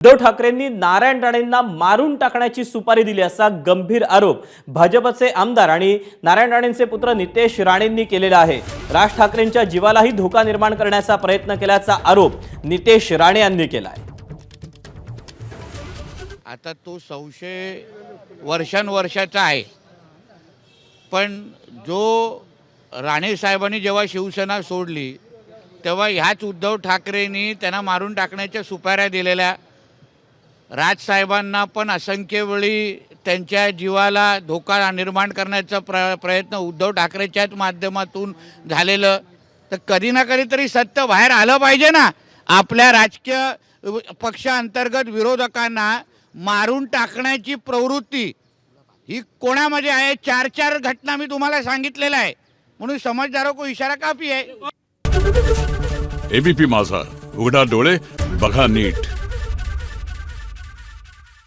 उद्धव ठाकरेंनी नारायण राणेंना मारून टाकण्याची सुपारी दिली असा गंभीर आरोप भाजपचे आमदार आणि नारायण राणेंचे पुत्र नितेश राणेंनी केलेला आहे। राज ठाकरेंच्या जीवालाही धोका निर्माण करण्याचा प्रयत्न केल्याचा आरोप नितेश राणे यांनी केला आहे। आता तो संशय वर्षानुवर्षाचा आहे, पण जो राणे साहेबांनी जेव्हा शिवसेना सोडली तेव्हा ह्याच उद्धव ठाकरेंनी त्यांना मारून टाकण्याच्या सुपाऱ्या दिलेल्या। राजसाहेबांना पण असंख्य वेळी त्यांच्या जीवाला धोका निर्माण करण्याचा प्रयत्न उद्धव ठाकरेच्याच माध्यमातून झालेलं। तर कधी ना कधीतरी सत्य बाहेर आलं पाहिजे ना। आपल्या राजकीय पक्षांतर्गत विरोधकांना मारून टाकण्याची प्रवृत्ती ही कोणामध्ये आहे? चार घटना मी तुम्हाला सांगितलेल्या आहे, म्हणून समजदारों को इशारा काफी आहे। एबीपी माझा, उघडा डोळे बघा नीट।